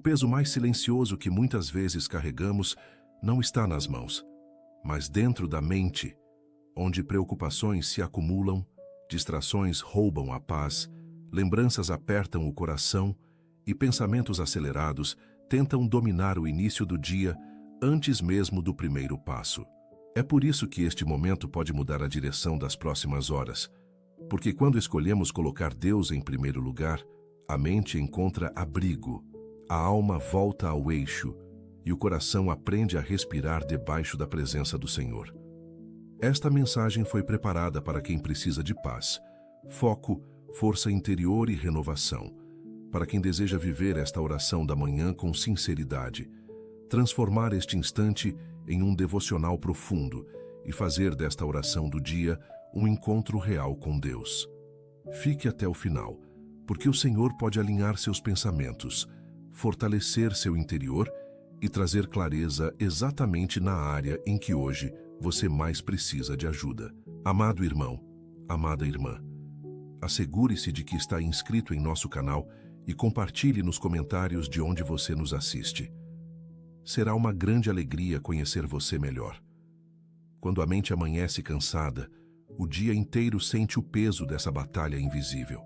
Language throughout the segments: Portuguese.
peso mais silencioso que muitas vezes carregamos não está nas mãos, mas dentro da mente, onde preocupações se acumulam, distrações roubam a paz, lembranças apertam o coração e pensamentos acelerados tentam dominar o início do dia antes mesmo do primeiro passo. É por isso que este momento pode mudar a direção das próximas horas, porque quando escolhemos colocar Deus em primeiro lugar, a mente encontra abrigo, a alma volta ao eixo e o coração aprende a respirar debaixo da presença do Senhor. Esta mensagem foi preparada para quem precisa de paz, foco, força interior e renovação, para quem deseja viver esta oração da manhã com sinceridade, transformar este instante em um devocional profundo e fazer desta oração do dia um encontro real com Deus. Fique até o final, porque o Senhor pode alinhar seus pensamentos, fortalecer seu interior e trazer clareza exatamente na área em que hoje você mais precisa de ajuda. Amado irmão, amada irmã, assegure-se de que está inscrito em nosso canal e compartilhe nos comentários de onde você nos assiste. Será uma grande alegria conhecer você melhor. Quando a mente amanhece cansada, o dia inteiro sente o peso dessa batalha invisível.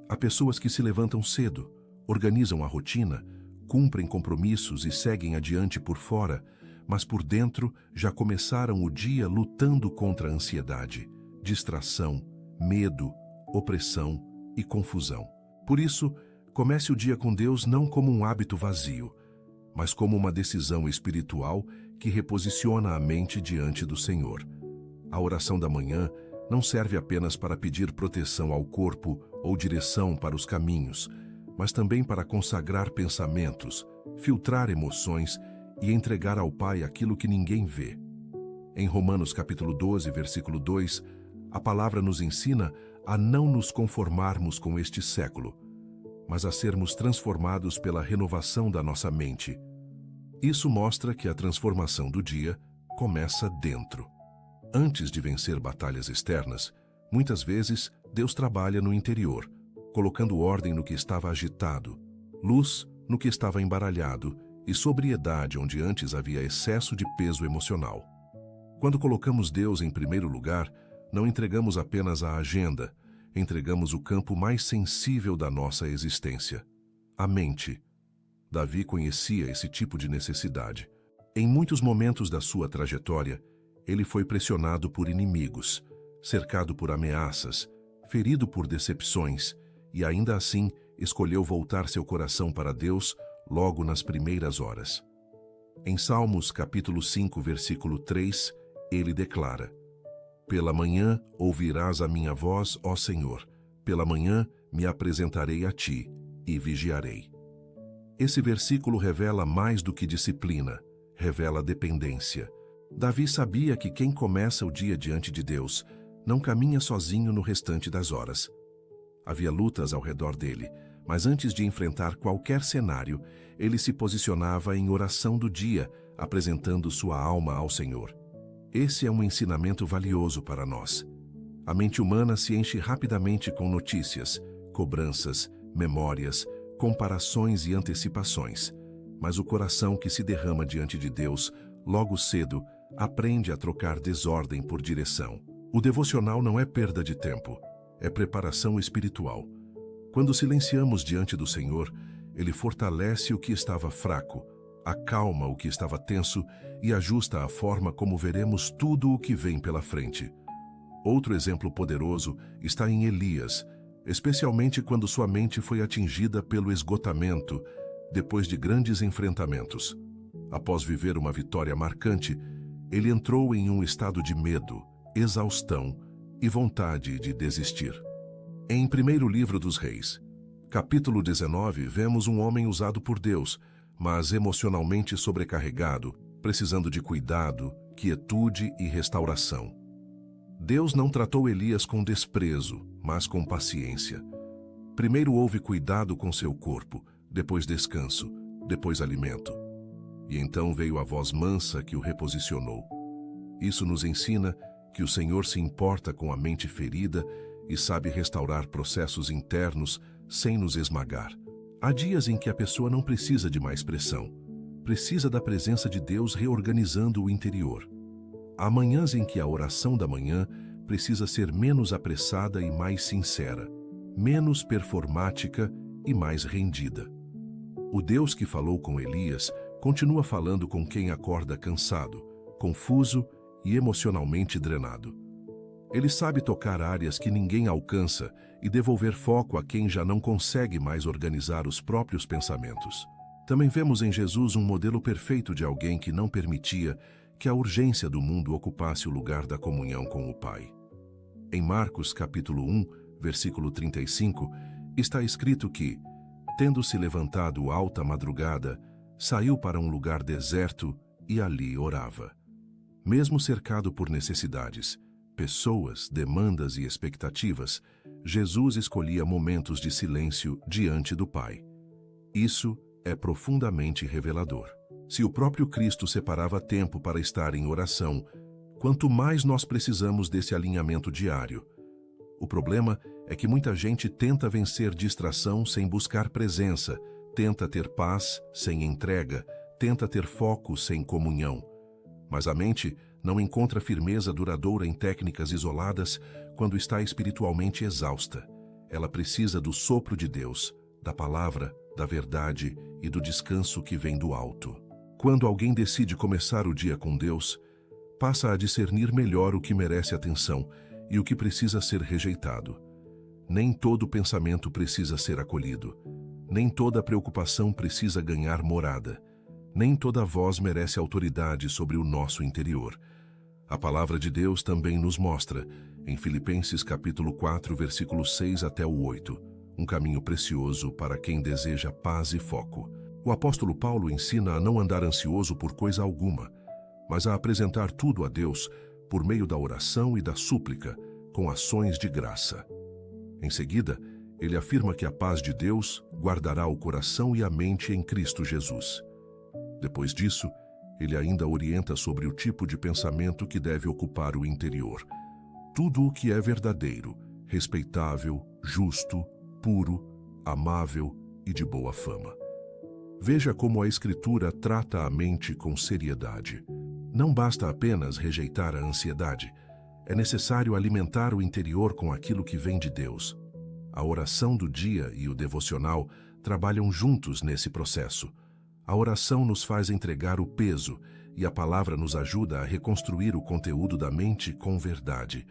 Há pessoas que se levantam cedo, organizam a rotina, cumprem compromissos e seguem adiante por fora, mas por dentro já começaram o dia lutando contra a ansiedade, distração, medo, opressão e confusão. Por isso, comece o dia com Deus não como um hábito vazio, mas como uma decisão espiritual que reposiciona a mente diante do Senhor. A oração da manhã não serve apenas para pedir proteção ao corpo ou direção para os caminhos, mas também para consagrar pensamentos, filtrar emoções e entregar ao Pai aquilo que ninguém vê. Em Romanos capítulo 12, versículo 2, a palavra nos ensina a não nos conformarmos com este século, mas a sermos transformados pela renovação da nossa mente. Isso mostra que a transformação do dia começa dentro. Antes de vencer batalhas externas, muitas vezes Deus trabalha no interior, colocando ordem no que estava agitado, luz no que estava embaralhado e sobriedade onde antes havia excesso de peso emocional. Quando colocamos Deus em primeiro lugar, não entregamos apenas a agenda, entregamos o campo mais sensível da nossa existência, a mente. Davi conhecia esse tipo de necessidade. Em muitos momentos da sua trajetória, ele foi pressionado por inimigos, cercado por ameaças, ferido por decepções, e ainda assim escolheu voltar seu coração para Deus logo nas primeiras horas. Em Salmos capítulo 5, versículo 3, ele declara: Pela manhã ouvirás a minha voz, ó Senhor, pela manhã me apresentarei a ti e vigiarei. Esse versículo revela mais do que disciplina, revela dependência. Davi sabia que quem começa o dia diante de Deus não caminha sozinho no restante das horas. Havia lutas ao redor dele, mas antes de enfrentar qualquer cenário, ele se posicionava em oração do dia, apresentando sua alma ao Senhor. Esse é um ensinamento valioso para nós. A mente humana se enche rapidamente com notícias, cobranças, memórias, comparações e antecipações, mas o coração que se derrama diante de Deus, logo cedo, aprende a trocar desordem por direção. O devocional não é perda de tempo, é preparação espiritual. Quando silenciamos diante do Senhor, Ele fortalece o que estava fraco, acalma o que estava tenso e ajusta a forma como veremos tudo o que vem pela frente. Outro exemplo poderoso está em Elias, especialmente quando sua mente foi atingida pelo esgotamento, depois de grandes enfrentamentos. Após viver uma vitória marcante, ele entrou em um estado de medo, exaustão e vontade de desistir. Em Primeiro Livro dos Reis, capítulo 19, vemos um homem usado por Deus, mas emocionalmente sobrecarregado, precisando de cuidado, quietude e restauração. Deus não tratou Elias com desprezo, mas com paciência. Primeiro houve cuidado com seu corpo, depois descanso, depois alimento. E então veio a voz mansa que o reposicionou. Isso nos ensina que o Senhor se importa com a mente ferida e sabe restaurar processos internos sem nos esmagar. Há dias em que a pessoa não precisa de mais pressão. Precisa da presença de Deus reorganizando o interior. Há manhãs em que a oração da manhã precisa ser menos apressada e mais sincera, menos performática e mais rendida. O Deus que falou com Elias continua falando com quem acorda cansado, confuso e emocionalmente drenado. Ele sabe tocar áreas que ninguém alcança e devolver foco a quem já não consegue mais organizar os próprios pensamentos. Também vemos em Jesus um modelo perfeito de alguém que não permitia que a urgência do mundo ocupasse o lugar da comunhão com o Pai. Em Marcos capítulo 1, versículo 35, está escrito que, tendo se levantado alta madrugada, saiu para um lugar deserto e ali orava. Mesmo cercado por necessidades, pessoas, demandas e expectativas, Jesus escolhia momentos de silêncio diante do Pai. Isso é profundamente revelador. Se o próprio Cristo separava tempo para estar em oração, quanto mais nós precisamos desse alinhamento diário. O problema é que muita gente tenta vencer distração sem buscar presença, tenta ter paz sem entrega, tenta ter foco sem comunhão. Mas a mente não encontra firmeza duradoura em técnicas isoladas quando está espiritualmente exausta. Ela precisa do sopro de Deus, da palavra, da verdade e do descanso que vem do alto. Quando alguém decide começar o dia com Deus, passa a discernir melhor o que merece atenção e o que precisa ser rejeitado. Nem todo pensamento precisa ser acolhido. Nem toda preocupação precisa ganhar morada. Nem toda voz merece autoridade sobre o nosso interior. A palavra de Deus também nos mostra, em Filipenses capítulo 4, versículos 6 até o 8, um caminho precioso para quem deseja paz e foco. O apóstolo Paulo ensina a não andar ansioso por coisa alguma, mas a apresentar tudo a Deus por meio da oração e da súplica, com ações de graça. Em seguida, ele afirma que a paz de Deus guardará o coração e a mente em Cristo Jesus. Depois disso, ele ainda orienta sobre o tipo de pensamento que deve ocupar o interior. Tudo o que é verdadeiro, respeitável, justo, puro, amável e de boa fama. Veja como a Escritura trata a mente com seriedade. Não basta apenas rejeitar a ansiedade. É necessário alimentar o interior com aquilo que vem de Deus. A oração do dia e o devocional trabalham juntos nesse processo. A oração nos faz entregar o peso e a palavra nos ajuda a reconstruir o conteúdo da mente com verdade.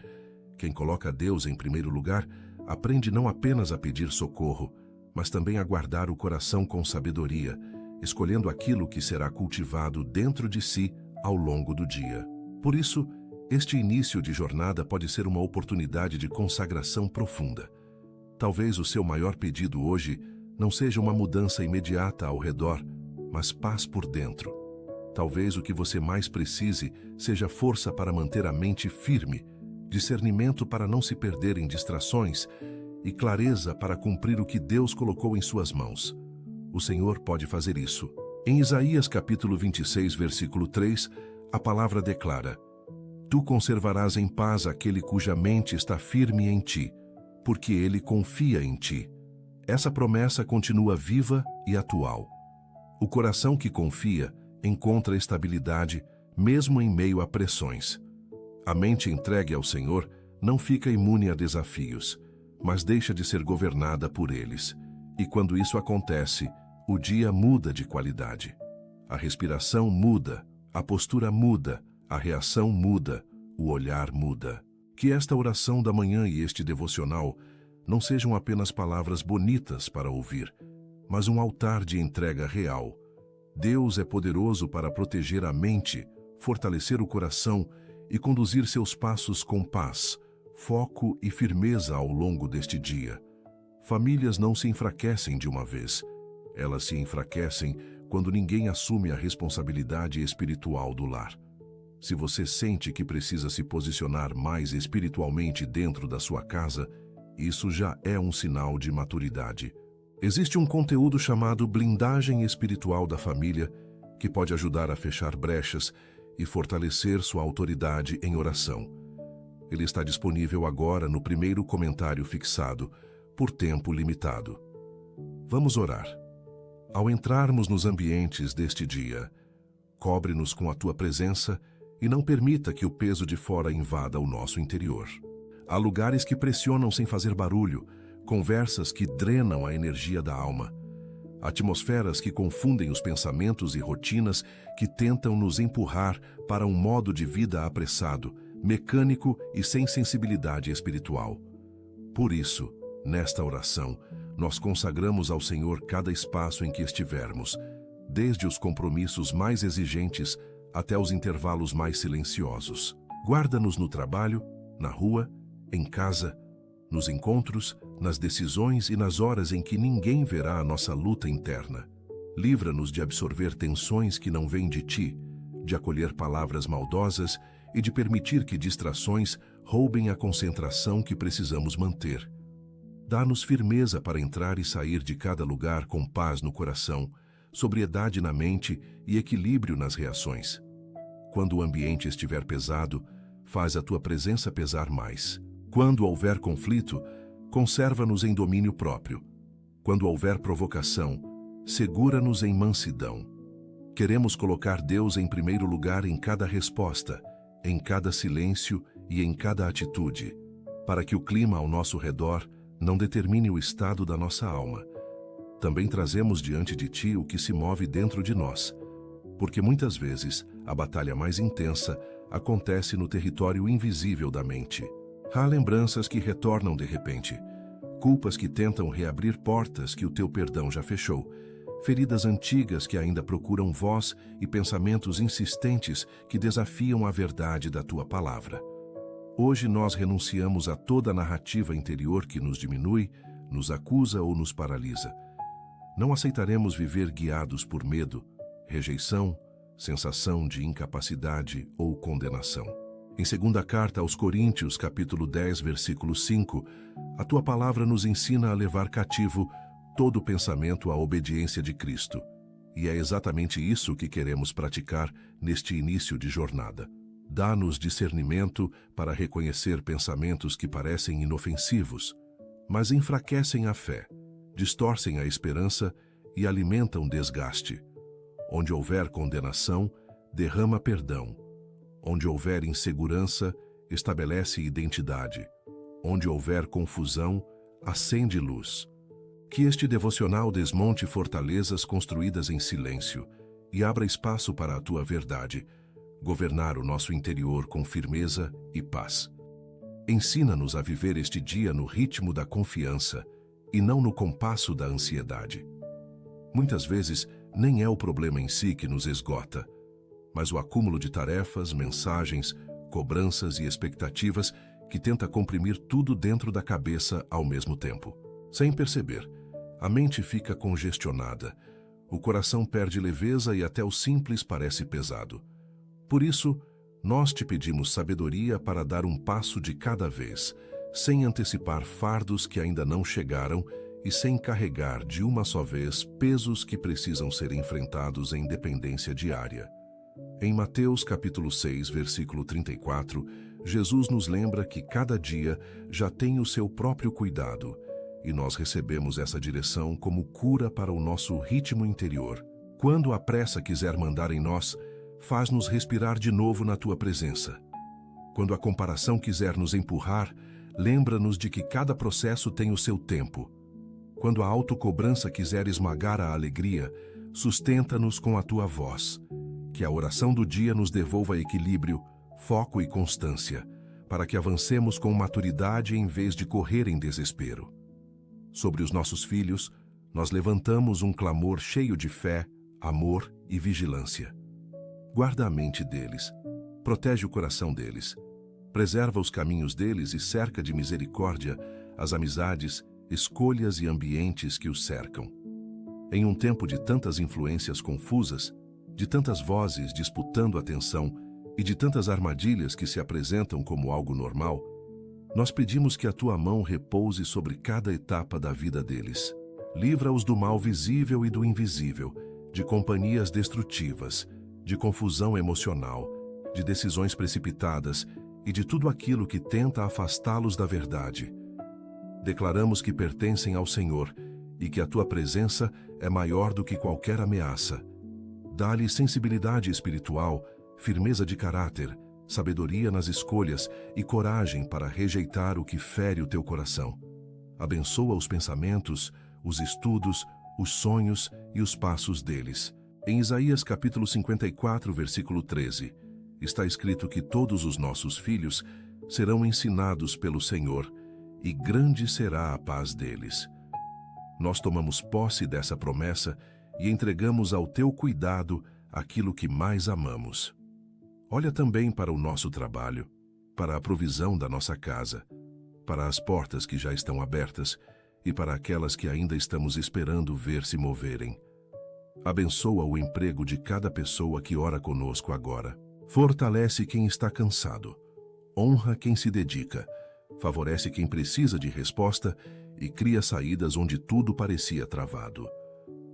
Quem coloca Deus em primeiro lugar aprende não apenas a pedir socorro, mas também a guardar o coração com sabedoria, escolhendo aquilo que será cultivado dentro de si ao longo do dia. Por isso, este início de jornada pode ser uma oportunidade de consagração profunda. Talvez o seu maior pedido hoje não seja uma mudança imediata ao redor, mas paz por dentro. Talvez o que você mais precise seja força para manter a mente firme, discernimento para não se perder em distrações e clareza para cumprir o que Deus colocou em suas mãos. O Senhor pode fazer isso. Em Isaías capítulo 26, versículo 3, a palavra declara: Tu conservarás em paz aquele cuja mente está firme em ti, porque ele confia em ti. Essa promessa continua viva e atual. O coração que confia encontra estabilidade, mesmo em meio a pressões. A mente entregue ao Senhor não fica imune a desafios, mas deixa de ser governada por eles. E quando isso acontece, o dia muda de qualidade. A respiração muda, a postura muda, a reação muda, o olhar muda. Que esta oração da manhã e este devocional não sejam apenas palavras bonitas para ouvir, mas um altar de entrega real. Deus é poderoso para proteger a mente, fortalecer o coração e conduzir seus passos com paz, foco e firmeza ao longo deste dia. Famílias não se enfraquecem de uma vez. Elas se enfraquecem quando ninguém assume a responsabilidade espiritual do lar. Se você sente que precisa se posicionar mais espiritualmente dentro da sua casa, isso já é um sinal de maturidade. Existe um conteúdo chamado Blindagem Espiritual da Família, que pode ajudar a fechar brechas e fortalecer sua autoridade em oração. Ele está disponível agora no primeiro comentário fixado, por tempo limitado. Vamos orar. Ao entrarmos nos ambientes deste dia, cobre-nos com a tua presença e não permita que o peso de fora invada o nosso interior. Há lugares que pressionam sem fazer barulho, conversas que drenam a energia da alma, atmosferas que confundem os pensamentos e rotinas que tentam nos empurrar para um modo de vida apressado, mecânico e sem sensibilidade espiritual. Por isso, nesta oração, nós consagramos ao Senhor cada espaço em que estivermos, desde os compromissos mais exigentes até os intervalos mais silenciosos. Guarda-nos no trabalho, na rua, em casa, nos encontros, nas decisões e nas horas em que ninguém verá a nossa luta interna. Livra-nos de absorver tensões que não vêm de ti, de acolher palavras maldosas e de permitir que distrações roubem a concentração que precisamos manter. Dá-nos firmeza para entrar e sair de cada lugar com paz no coração, sobriedade na mente e equilíbrio nas reações. Quando o ambiente estiver pesado, faz a tua presença pesar mais. Quando houver conflito, conserva-nos em domínio próprio. Quando houver provocação, segura-nos em mansidão. Queremos colocar Deus em primeiro lugar em cada resposta, em cada silêncio e em cada atitude, para que o clima ao nosso redor não determine o estado da nossa alma. Também trazemos diante de ti o que se move dentro de nós, porque muitas vezes a batalha mais intensa acontece no território invisível da mente. Há lembranças que retornam de repente, culpas que tentam reabrir portas que o teu perdão já fechou, feridas antigas que ainda procuram voz e pensamentos insistentes que desafiam a verdade da tua palavra. Hoje nós renunciamos a toda narrativa interior que nos diminui, nos acusa ou nos paralisa. Não aceitaremos viver guiados por medo, rejeição, sensação de incapacidade ou condenação. Em 2ª carta aos Coríntios, capítulo 10, versículo 5, a tua palavra nos ensina a levar cativo todo pensamento à obediência de Cristo. E é exatamente isso que queremos praticar neste início de jornada. Dá-nos discernimento para reconhecer pensamentos que parecem inofensivos, mas enfraquecem a fé, distorcem a esperança e alimentam desgaste. Onde houver condenação, derrama perdão. Onde houver insegurança, estabelece identidade. Onde houver confusão, acende luz. Que este devocional desmonte fortalezas construídas em silêncio e abra espaço para a tua verdade, governar o nosso interior com firmeza e paz. Ensina-nos a viver este dia no ritmo da confiança e não no compasso da ansiedade. Muitas vezes, nem é o problema em si que nos esgota, mas o acúmulo de tarefas, mensagens, cobranças e expectativas que tenta comprimir tudo dentro da cabeça ao mesmo tempo. Sem perceber, a mente fica congestionada, o coração perde leveza e até o simples parece pesado. Por isso, nós te pedimos sabedoria para dar um passo de cada vez, sem antecipar fardos que ainda não chegaram e sem carregar de uma só vez pesos que precisam ser enfrentados em dependência diária. Em Mateus capítulo 6, versículo 34, Jesus nos lembra que cada dia já tem o seu próprio cuidado, e nós recebemos essa direção como cura para o nosso ritmo interior. Quando a pressa quiser mandar em nós, faz-nos respirar de novo na tua presença. Quando a comparação quiser nos empurrar, lembra-nos de que cada processo tem o seu tempo. Quando a autocobrança quiser esmagar a alegria, sustenta-nos com a tua voz. Que a oração do dia nos devolva equilíbrio, foco e constância, para que avancemos com maturidade em vez de correr em desespero. Sobre os nossos filhos, nós levantamos um clamor cheio de fé, amor e vigilância. Guarda a mente deles, protege o coração deles, preserva os caminhos deles e cerca de misericórdia as amizades, escolhas e ambientes que os cercam. Em um tempo de tantas influências confusas, de tantas vozes disputando atenção e de tantas armadilhas que se apresentam como algo normal, nós pedimos que a tua mão repouse sobre cada etapa da vida deles. Livra-os do mal visível e do invisível, de companhias destrutivas, de confusão emocional, de decisões precipitadas e de tudo aquilo que tenta afastá-los da verdade. Declaramos que pertencem ao Senhor e que a tua presença é maior do que qualquer ameaça. Dá-lhe sensibilidade espiritual, firmeza de caráter, sabedoria nas escolhas e coragem para rejeitar o que fere o teu coração. Abençoa os pensamentos, os estudos, os sonhos e os passos deles. Em Isaías capítulo 54, versículo 13, está escrito que todos os nossos filhos serão ensinados pelo Senhor, e grande será a paz deles. Nós tomamos posse dessa promessa e entregamos ao teu cuidado aquilo que mais amamos. Olha também para o nosso trabalho, para a provisão da nossa casa, para as portas que já estão abertas e para aquelas que ainda estamos esperando ver se moverem. Abençoa o emprego de cada pessoa que ora conosco agora. Fortalece quem está cansado. Honra quem se dedica. Favorece quem precisa de resposta e cria saídas onde tudo parecia travado.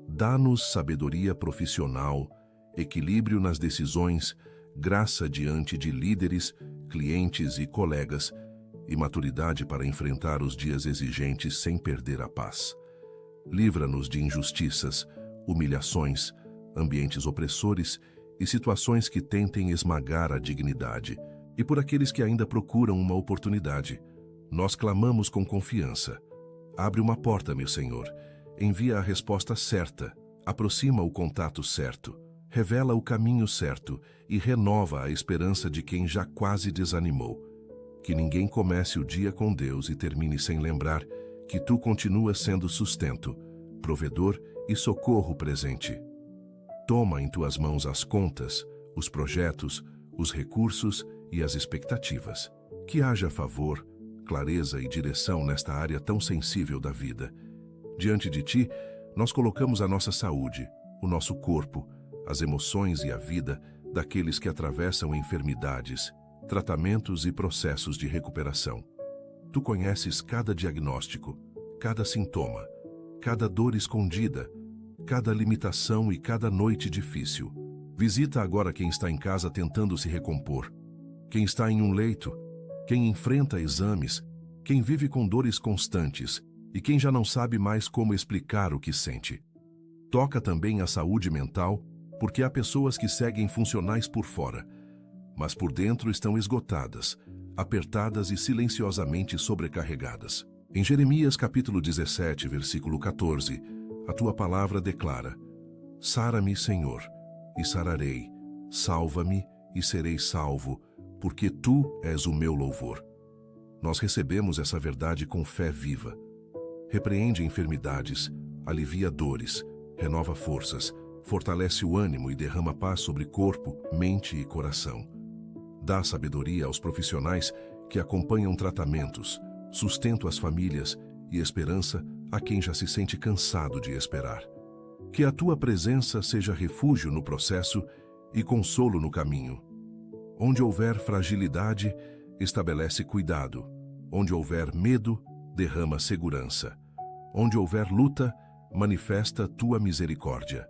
Dá-nos sabedoria profissional, equilíbrio nas decisões, graça diante de líderes, clientes e colegas, e maturidade para enfrentar os dias exigentes sem perder a paz. Livra-nos de injustiças, humilhações, ambientes opressores e situações que tentem esmagar a dignidade. E por aqueles que ainda procuram uma oportunidade, nós clamamos com confiança. Abre uma porta, meu Senhor. Envia a resposta certa. Aproxima o contato certo. Revela o caminho certo e renova a esperança de quem já quase desanimou. Que ninguém comece o dia com Deus e termine sem lembrar que tu continuas sendo sustento, provedor e socorro presente. Toma em tuas mãos as contas, os projetos, os recursos e as expectativas. Que haja favor, clareza e direção nesta área tão sensível da vida. Diante de ti, nós colocamos a nossa saúde, o nosso corpo, as emoções e a vida daqueles que atravessam enfermidades, tratamentos e processos de recuperação. Tu conheces cada diagnóstico, cada sintoma, cada dor escondida, cada limitação e cada noite difícil. Visita agora quem está em casa tentando se recompor, quem está em um leito, quem enfrenta exames, quem vive com dores constantes e quem já não sabe mais como explicar o que sente. Toca também a saúde mental, porque há pessoas que seguem funcionais por fora, mas por dentro estão esgotadas, apertadas e silenciosamente sobrecarregadas. Em Jeremias capítulo 17, versículo 14, a tua palavra declara: Sara-me, Senhor, e sararei, salva-me e serei salvo, porque tu és o meu louvor. Nós recebemos essa verdade com fé viva. Repreende enfermidades, alivia dores, renova forças, fortalece o ânimo e derrama paz sobre corpo, mente e coração. Dá sabedoria aos profissionais que acompanham tratamentos, sustento às famílias e esperança a quem já se sente cansado de esperar. Que a tua presença seja refúgio no processo e consolo no caminho. Onde houver fragilidade, estabelece cuidado. Onde houver medo, derrama segurança. Onde houver luta, manifesta tua misericórdia.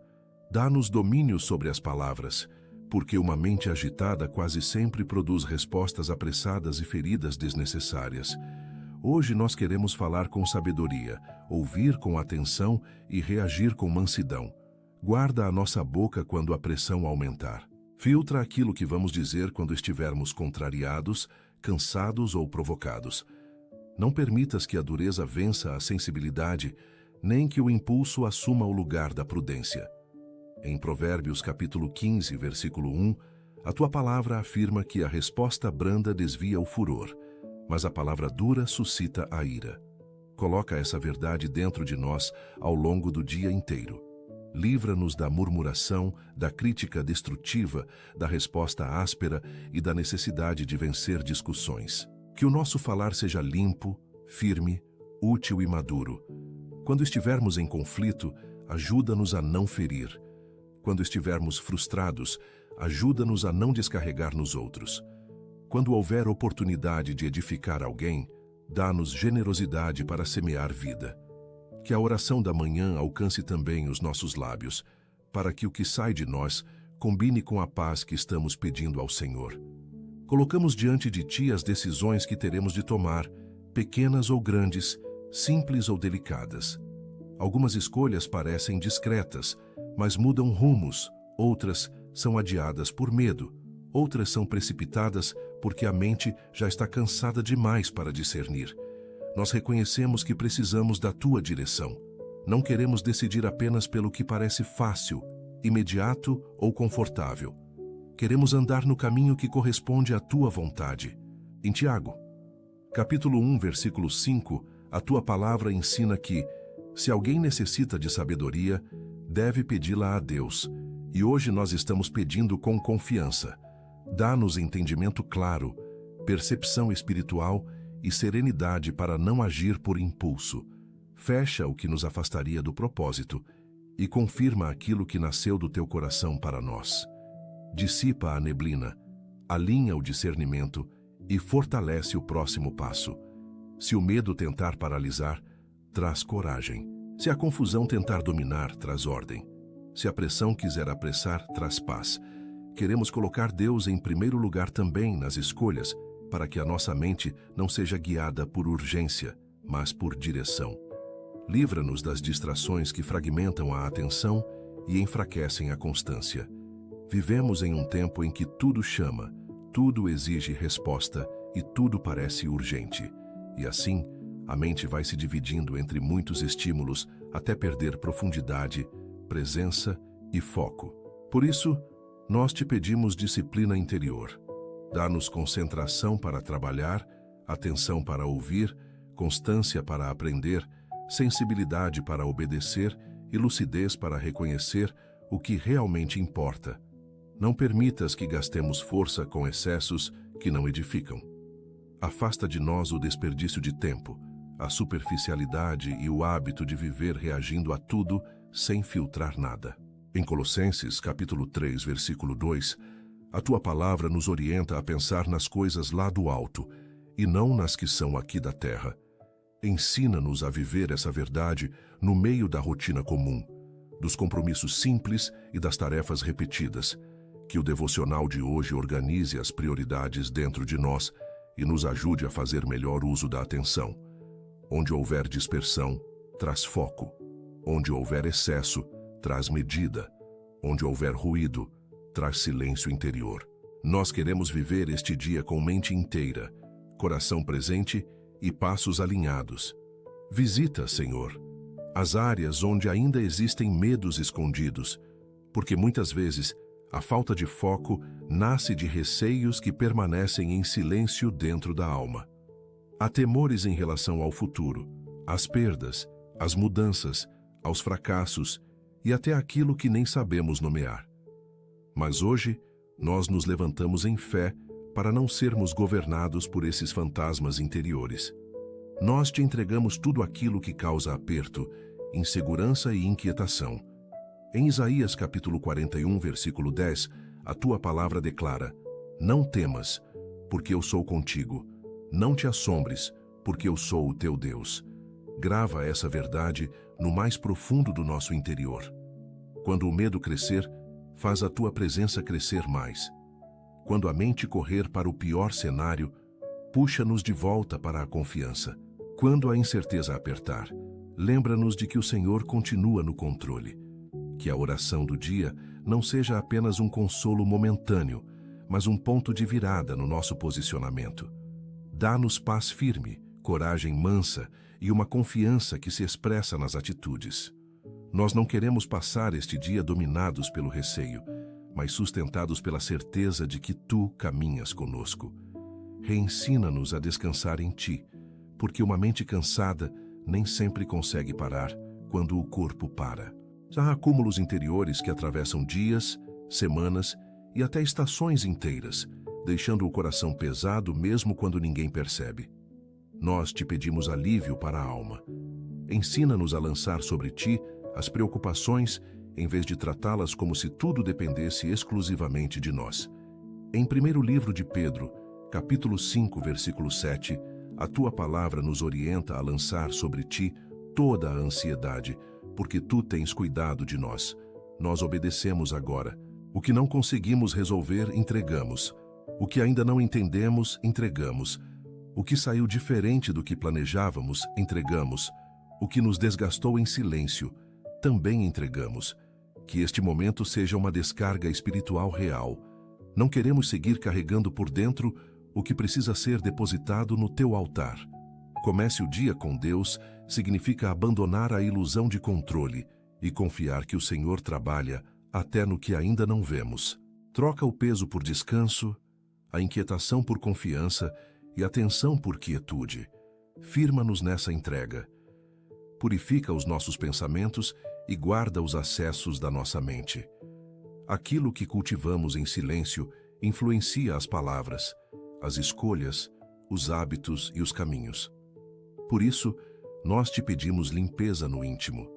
Dá-nos domínio sobre as palavras, porque uma mente agitada quase sempre produz respostas apressadas e feridas desnecessárias. Hoje nós queremos falar com sabedoria, ouvir com atenção e reagir com mansidão. Guarda a nossa boca quando a pressão aumentar. Filtra aquilo que vamos dizer quando estivermos contrariados, cansados ou provocados. Não permitas que a dureza vença a sensibilidade, nem que o impulso assuma o lugar da prudência. Em Provérbios capítulo 15, versículo 1, a tua palavra afirma que a resposta branda desvia o furor, mas a palavra dura suscita a ira. Coloca essa verdade dentro de nós ao longo do dia inteiro. Livra-nos da murmuração, da crítica destrutiva, da resposta áspera e da necessidade de vencer discussões. Que o nosso falar seja limpo, firme, útil e maduro. Quando estivermos em conflito, ajuda-nos a não ferir. Quando estivermos frustrados, ajuda-nos a não descarregar nos outros. Quando houver oportunidade de edificar alguém, dá-nos generosidade para semear vida. Que a oração da manhã alcance também os nossos lábios, para que o que sai de nós combine com a paz que estamos pedindo ao Senhor. Colocamos diante de Ti as decisões que teremos de tomar, pequenas ou grandes, simples ou delicadas. Algumas escolhas parecem discretas, mas mudam rumos. Outras são adiadas por medo. Outras são precipitadas porque a mente já está cansada demais para discernir. Nós reconhecemos que precisamos da tua direção. Não queremos decidir apenas pelo que parece fácil, imediato ou confortável. Queremos andar no caminho que corresponde à tua vontade. Em Tiago, capítulo 1, versículo 5, a tua palavra ensina que, se alguém necessita de sabedoria, deve pedi-la a Deus. E hoje nós estamos pedindo com confiança. Dá-nos entendimento claro, percepção espiritual e serenidade para não agir por impulso. Fecha o que nos afastaria do propósito e confirma aquilo que nasceu do teu coração para nós. Dissipa a neblina, alinha o discernimento e fortalece o próximo passo. Se o medo tentar paralisar, traz coragem. Se a confusão tentar dominar, traz ordem. Se a pressão quiser apressar, traz paz. Queremos colocar Deus em primeiro lugar também nas escolhas, para que a nossa mente não seja guiada por urgência, mas por direção. Livra-nos das distrações que fragmentam a atenção e enfraquecem a constância. Vivemos em um tempo em que tudo chama, tudo exige resposta e tudo parece urgente. E assim, a mente vai se dividindo entre muitos estímulos até perder profundidade, presença e foco. Por isso, nós te pedimos disciplina interior. Dá-nos concentração para trabalhar, atenção para ouvir, constância para aprender, sensibilidade para obedecer e lucidez para reconhecer o que realmente importa. Não permitas que gastemos força com excessos que não edificam. Afasta de nós o desperdício de tempo, a superficialidade e o hábito de viver reagindo a tudo sem filtrar nada. Em Colossenses, capítulo 3, versículo 2, a tua palavra nos orienta a pensar nas coisas lá do alto e não nas que são aqui da terra. Ensina-nos a viver essa verdade no meio da rotina comum, dos compromissos simples e das tarefas repetidas. Que o devocional de hoje organize as prioridades dentro de nós e nos ajude a fazer melhor uso da atenção. Onde houver dispersão, traz foco. Onde houver excesso, traz medida. Onde houver ruído, traz silêncio interior. Nós queremos viver este dia com mente inteira, coração presente e passos alinhados. Visita, Senhor, as áreas onde ainda existem medos escondidos, porque muitas vezes a falta de foco nasce de receios que permanecem em silêncio dentro da alma. Há temores em relação ao futuro, às perdas, às mudanças, aos fracassos e até aquilo que nem sabemos nomear. Mas hoje, nós nos levantamos em fé para não sermos governados por esses fantasmas interiores. Nós te entregamos tudo aquilo que causa aperto, insegurança e inquietação. Em Isaías capítulo 41, versículo 10, a tua palavra declara: não temas, porque eu sou contigo. Não te assombres, porque eu sou o teu Deus. Grava essa verdade no mais profundo do nosso interior. Quando o medo crescer, faz a tua presença crescer mais. Quando a mente correr para o pior cenário, puxa-nos de volta para a confiança. Quando a incerteza apertar, lembra-nos de que o Senhor continua no controle. Que a oração do dia não seja apenas um consolo momentâneo, mas um ponto de virada no nosso posicionamento. Dá-nos paz firme, coragem mansa e uma confiança que se expressa nas atitudes. Nós não queremos passar este dia dominados pelo receio, mas sustentados pela certeza de que Tu caminhas conosco. Reensina-nos a descansar em Ti, porque uma mente cansada nem sempre consegue parar quando o corpo para. Há acúmulos interiores que atravessam dias, semanas e até estações inteiras, deixando o coração pesado mesmo quando ninguém percebe. Nós te pedimos alívio para a alma. Ensina-nos a lançar sobre Ti as preocupações em vez de tratá-las como se tudo dependesse exclusivamente de nós. Em primeiro livro de Pedro, capítulo 5, versículo 7, a Tua palavra nos orienta a lançar sobre Ti toda a ansiedade, porque Tu tens cuidado de nós. Nós obedecemos agora. O que não conseguimos resolver, entregamos. O que ainda não entendemos, entregamos. O que saiu diferente do que planejávamos, entregamos. O que nos desgastou em silêncio, também entregamos. Que este momento seja uma descarga espiritual real. Não queremos seguir carregando por dentro o que precisa ser depositado no teu altar. Comece o dia com Deus significa abandonar a ilusão de controle e confiar que o Senhor trabalha até no que ainda não vemos. Troca o peso por descanso, a inquietação por confiança e a tensão por quietude. Firma-nos nessa entrega. Purifica os nossos pensamentos e guarda os acessos da nossa mente. Aquilo que cultivamos em silêncio influencia as palavras, as escolhas, os hábitos e os caminhos. Por isso, nós te pedimos limpeza no íntimo.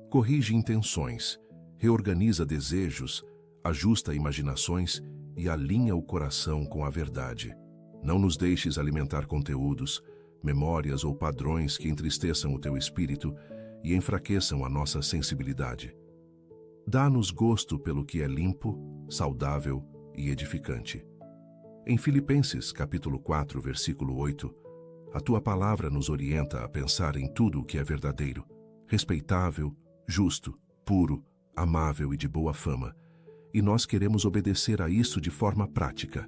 Corrige intenções, reorganiza desejos, ajusta imaginações e alinha o coração com a verdade. Não nos deixes alimentar conteúdos, memórias ou padrões que entristeçam o teu espírito e enfraqueçam a nossa sensibilidade. Dá-nos gosto pelo que é limpo, saudável e edificante. Em Filipenses, capítulo 4, versículo 8, a tua palavra nos orienta a pensar em tudo o que é verdadeiro, respeitável, justo, puro, amável e de boa fama, e nós queremos obedecer a isso de forma prática.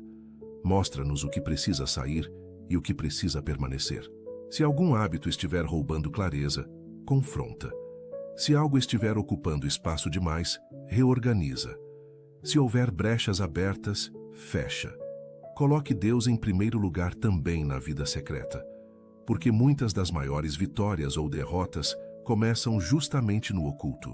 Mostra-nos o que precisa sair e o que precisa permanecer. Se algum hábito estiver roubando clareza, confronta. Se algo estiver ocupando espaço demais, reorganiza. Se houver brechas abertas, fecha. Coloque Deus em primeiro lugar também na vida secreta, porque muitas das maiores vitórias ou derrotas começam justamente no oculto.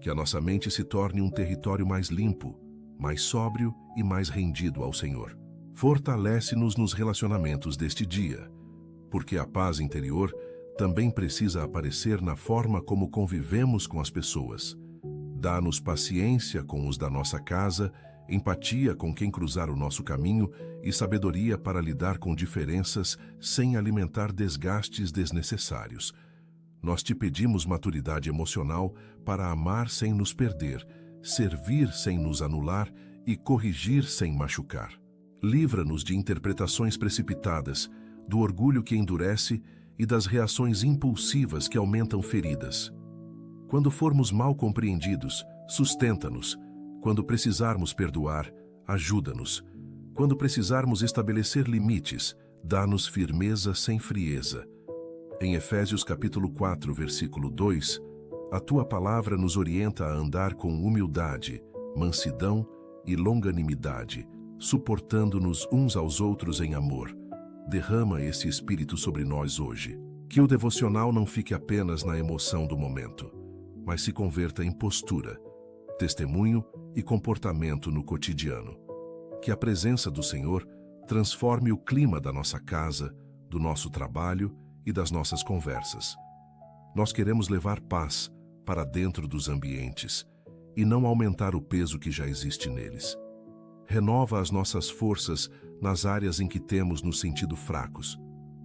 Que a nossa mente se torne um território mais limpo, mais sóbrio e mais rendido ao Senhor. Fortalece-nos nos relacionamentos deste dia, porque a paz interior também precisa aparecer na forma como convivemos com as pessoas. Dá-nos paciência com os da nossa casa, empatia com quem cruzar o nosso caminho e sabedoria para lidar com diferenças sem alimentar desgastes desnecessários. Nós te pedimos maturidade emocional para amar sem nos perder, servir sem nos anular e corrigir sem machucar. Livra-nos de interpretações precipitadas, do orgulho que endurece e das reações impulsivas que aumentam feridas. Quando formos mal compreendidos, sustenta-nos. Quando precisarmos perdoar, ajuda-nos. Quando precisarmos estabelecer limites, dá-nos firmeza sem frieza. Em Efésios capítulo 4, versículo 2, a tua palavra nos orienta a andar com humildade, mansidão e longanimidade, suportando-nos uns aos outros em amor. Derrama esse espírito sobre nós hoje. Que o devocional não fique apenas na emoção do momento, mas se converta em postura, testemunho e comportamento no cotidiano. Que a presença do Senhor transforme o clima da nossa casa, do nosso trabalho e das nossas conversas. Nós queremos levar paz para dentro dos ambientes e não aumentar o peso que já existe neles. Renova as nossas forças nas áreas em que temos nos sentido fracos,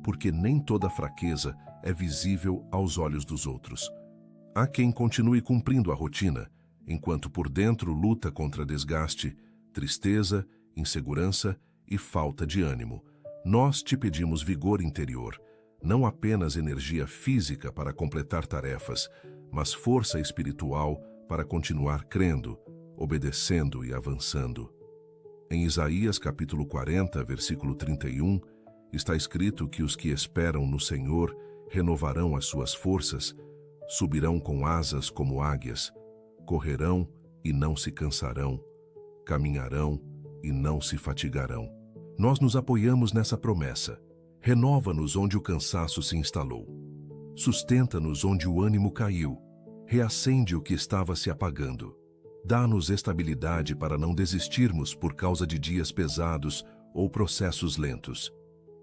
porque nem toda fraqueza é visível aos olhos dos outros. Há quem continue cumprindo a rotina, enquanto por dentro luta contra desgaste, tristeza, insegurança e falta de ânimo. Nós te pedimos vigor interior, não apenas energia física para completar tarefas, mas força espiritual para continuar crendo, obedecendo e avançando. Em Isaías capítulo 40, versículo 31, está escrito que os que esperam no Senhor renovarão as suas forças, subirão com asas como águias, correrão e não se cansarão, caminharão e não se fatigarão. Nós nos apoiamos nessa promessa. Renova-nos onde o cansaço se instalou. Sustenta-nos onde o ânimo caiu. Reacende o que estava se apagando. Dá-nos estabilidade para não desistirmos por causa de dias pesados ou processos lentos.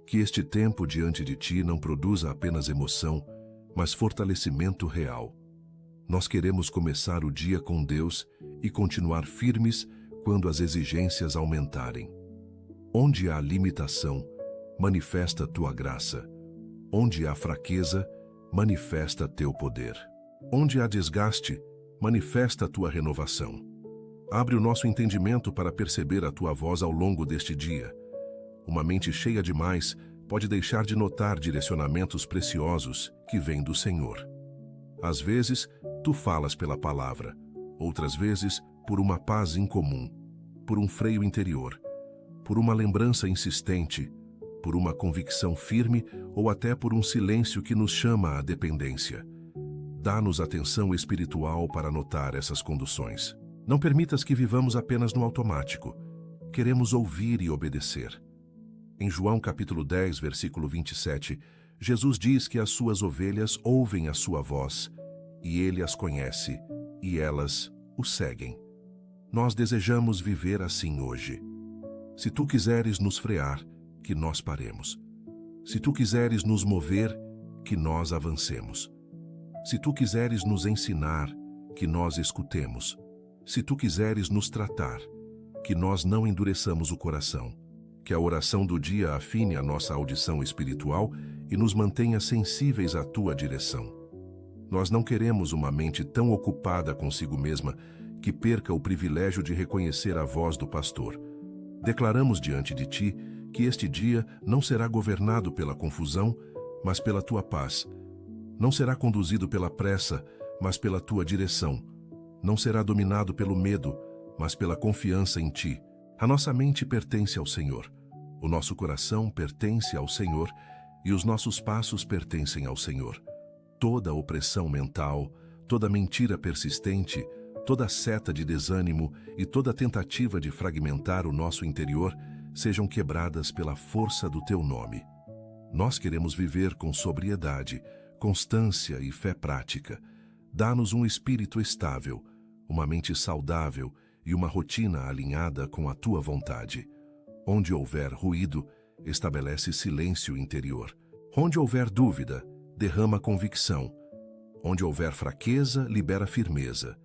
Que este tempo diante de Ti não produza apenas emoção, mas fortalecimento real. Nós queremos começar o dia com Deus e continuar firmes quando as exigências aumentarem. Onde há limitação, manifesta Tua graça. Onde há fraqueza, manifesta Teu poder. Onde há desgaste, manifesta a Tua renovação. Abre o nosso entendimento para perceber a Tua voz ao longo deste dia. Uma mente cheia demais pode deixar de notar direcionamentos preciosos que vêm do Senhor. Às vezes, tu falas pela palavra, outras vezes, por uma paz incomum, por um freio interior, por uma lembrança insistente, por uma convicção firme ou até por um silêncio que nos chama à dependência. Dá-nos atenção espiritual para notar essas conduções. Não permitas que vivamos apenas no automático. Queremos ouvir e obedecer. Em João capítulo 10, versículo 27, Jesus diz que as suas ovelhas ouvem a sua voz, e ele as conhece, e elas o seguem. Nós desejamos viver assim hoje. Se tu quiseres nos frear, que nós paremos. Se tu quiseres nos mover, que nós avancemos. Se tu quiseres nos ensinar, que nós escutemos. Se tu quiseres nos tratar, que nós não endureçamos o coração. Que a oração do dia afine a nossa audição espiritual e nos mantenha sensíveis à tua direção. Nós não queremos uma mente tão ocupada consigo mesma que perca o privilégio de reconhecer a voz do pastor. Declaramos diante de ti que este dia não será governado pela confusão, mas pela tua paz. Não será conduzido pela pressa, mas pela tua direção. Não será dominado pelo medo, mas pela confiança em ti. A nossa mente pertence ao Senhor. O nosso coração pertence ao Senhor e os nossos passos pertencem ao Senhor. Toda opressão mental, toda mentira persistente, toda seta de desânimo e toda tentativa de fragmentar o nosso interior sejam quebradas pela força do teu nome. Nós queremos viver com sobriedade, constância e fé prática. Dá-nos um espírito estável, uma mente saudável e uma rotina alinhada com a tua vontade. Onde houver ruído, estabelece silêncio interior. Onde houver dúvida, derrama convicção. Onde houver fraqueza, libera firmeza.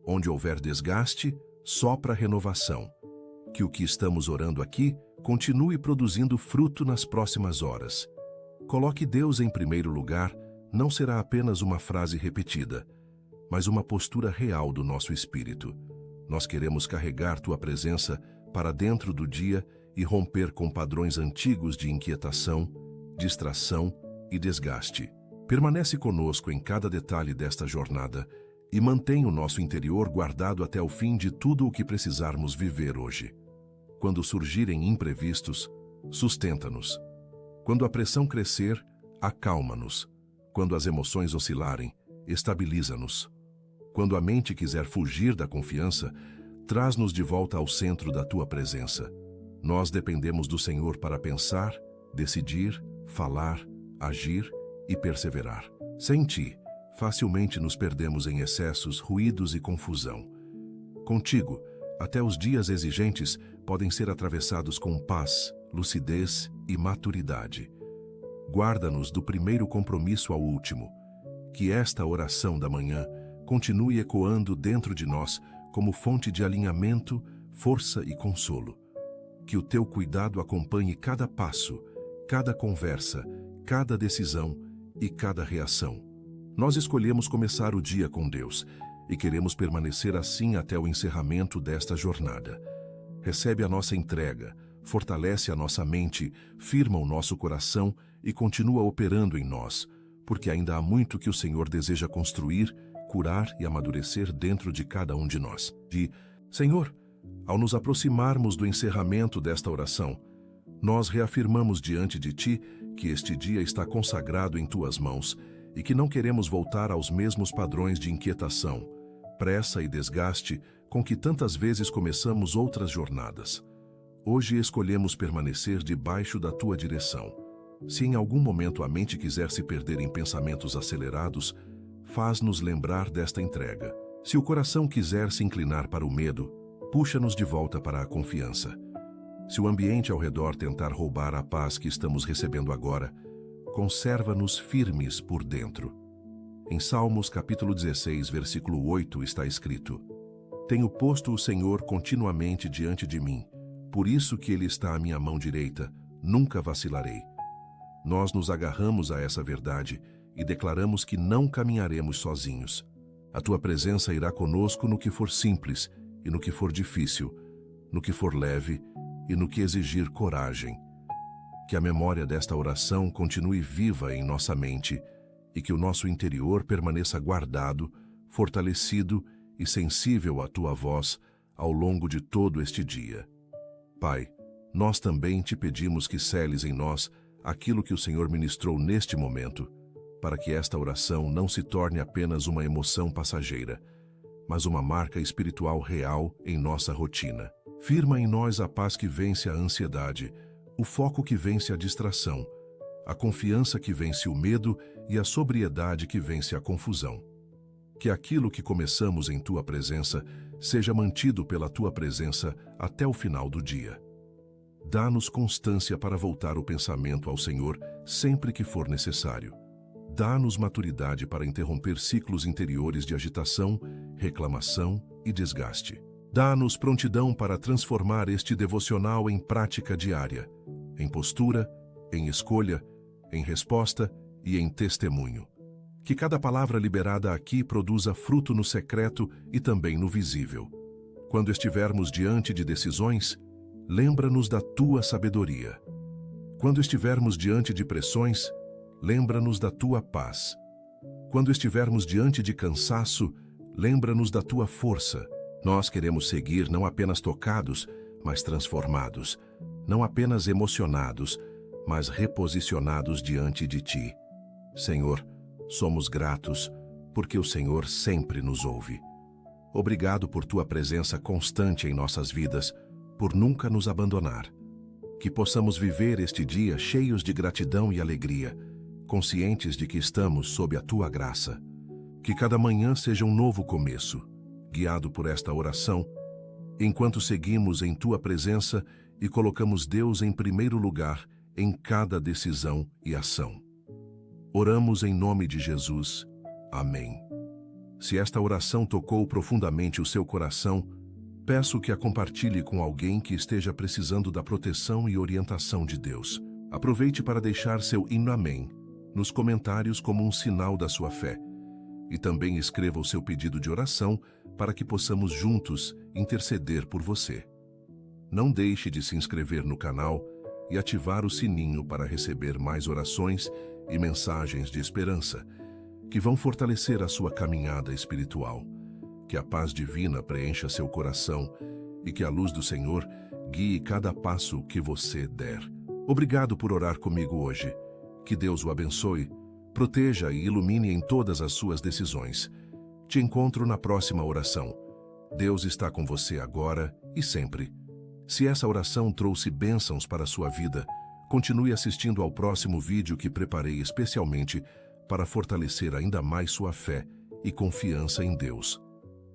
Onde houver desgaste, sopra renovação. Que o que estamos orando aqui continue produzindo fruto nas próximas horas. Coloque Deus em primeiro lugar não será apenas uma frase repetida, mas uma postura real do nosso espírito. Nós queremos carregar tua presença para dentro do dia e romper com padrões antigos de inquietação, distração e desgaste. Permanece conosco em cada detalhe desta jornada e mantém o nosso interior guardado até o fim de tudo o que precisarmos viver hoje. Quando surgirem imprevistos, sustenta-nos. Quando a pressão crescer, acalma-nos. Quando as emoções oscilarem, estabiliza-nos. Quando a mente quiser fugir da confiança, traz-nos de volta ao centro da tua presença. Nós dependemos do Senhor para pensar, decidir, falar, agir e perseverar. Sem ti, facilmente nos perdemos em excessos, ruídos e confusão. Contigo, até os dias exigentes podem ser atravessados com paz, lucidez e maturidade. Guarda-nos do primeiro compromisso ao último. Que esta oração da manhã continue ecoando dentro de nós como fonte de alinhamento, força e consolo. Que o teu cuidado acompanhe cada passo, cada conversa, cada decisão e cada reação. Nós escolhemos começar o dia com Deus e queremos permanecer assim até o encerramento desta jornada. Recebe a nossa entrega, fortalece a nossa mente, firma o nosso coração e continua operando em nós, porque ainda há muito que o Senhor deseja construir, curar e amadurecer dentro de cada um de nós. Senhor, ao nos aproximarmos do encerramento desta oração, nós reafirmamos diante de Ti que este dia está consagrado em Tuas mãos e que não queremos voltar aos mesmos padrões de inquietação, pressa e desgaste com que tantas vezes começamos outras jornadas. Hoje escolhemos permanecer debaixo da Tua direção. Se em algum momento a mente quiser se perder em pensamentos acelerados, faz-nos lembrar desta entrega. Se o coração quiser se inclinar para o medo, puxa-nos de volta para a confiança. Se o ambiente ao redor tentar roubar a paz que estamos recebendo agora, conserva-nos firmes por dentro. Em Salmos capítulo 16, versículo 8 está escrito: Tenho posto o Senhor continuamente diante de mim, por isso que Ele está à minha mão direita, nunca vacilarei. Nós nos agarramos a essa verdade e declaramos que não caminharemos sozinhos. A Tua presença irá conosco no que for simples e no que for difícil, no que for leve e no que exigir coragem. Que a memória desta oração continue viva em nossa mente e que o nosso interior permaneça guardado, fortalecido e sensível à tua voz ao longo de todo este dia. Pai, nós também te pedimos que seles em nós aquilo que o Senhor ministrou neste momento, para que esta oração não se torne apenas uma emoção passageira, mas uma marca espiritual real em nossa rotina. Firma em nós a paz que vence a ansiedade, o foco que vence a distração, a confiança que vence o medo e a sobriedade que vence a confusão. Que aquilo que começamos em tua presença seja mantido pela tua presença até o final do dia. Dá-nos constância para voltar o pensamento ao Senhor sempre que for necessário. Dá-nos maturidade para interromper ciclos interiores de agitação, reclamação e desgaste. Dá-nos prontidão para transformar este devocional em prática diária, em postura, em escolha, em resposta e em testemunho. Que cada palavra liberada aqui produza fruto no secreto e também no visível. Quando estivermos diante de decisões, lembra-nos da tua sabedoria. Quando estivermos diante de pressões, lembra-nos da tua paz. Quando estivermos diante de cansaço, lembra-nos da tua força. Nós queremos seguir não apenas tocados, mas transformados. Não apenas emocionados, mas reposicionados diante de ti. Senhor, somos gratos, porque o Senhor sempre nos ouve. Obrigado por tua presença constante em nossas vidas, por nunca nos abandonar. Que possamos viver este dia cheios de gratidão e alegria, conscientes de que estamos sob a tua graça. Que cada manhã seja um novo começo, guiado por esta oração, enquanto seguimos em tua presença e colocamos Deus em primeiro lugar em cada decisão e ação. Oramos em nome de Jesus. Amém. Se esta oração tocou profundamente o seu coração, peço que a compartilhe com alguém que esteja precisando da proteção e orientação de Deus. Aproveite para deixar seu amém nos comentários como um sinal da sua fé. E também escreva o seu pedido de oração para que possamos juntos interceder por você. Não deixe de se inscrever no canal e ativar o sininho para receber mais orações e mensagens de esperança, que vão fortalecer a sua caminhada espiritual. Que a paz divina preencha seu coração e que a luz do Senhor guie cada passo que você der. Obrigado por orar comigo hoje. Que Deus o abençoe, proteja e ilumine em todas as suas decisões. Te encontro na próxima oração. Deus está com você agora e sempre. Se essa oração trouxe bênçãos para a sua vida, continue assistindo ao próximo vídeo que preparei especialmente para fortalecer ainda mais sua fé e confiança em Deus.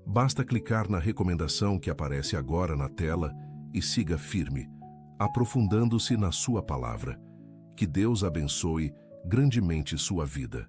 Basta clicar na recomendação que aparece agora na tela e siga firme, aprofundando-se na sua palavra. Que Deus abençoe grandemente sua vida.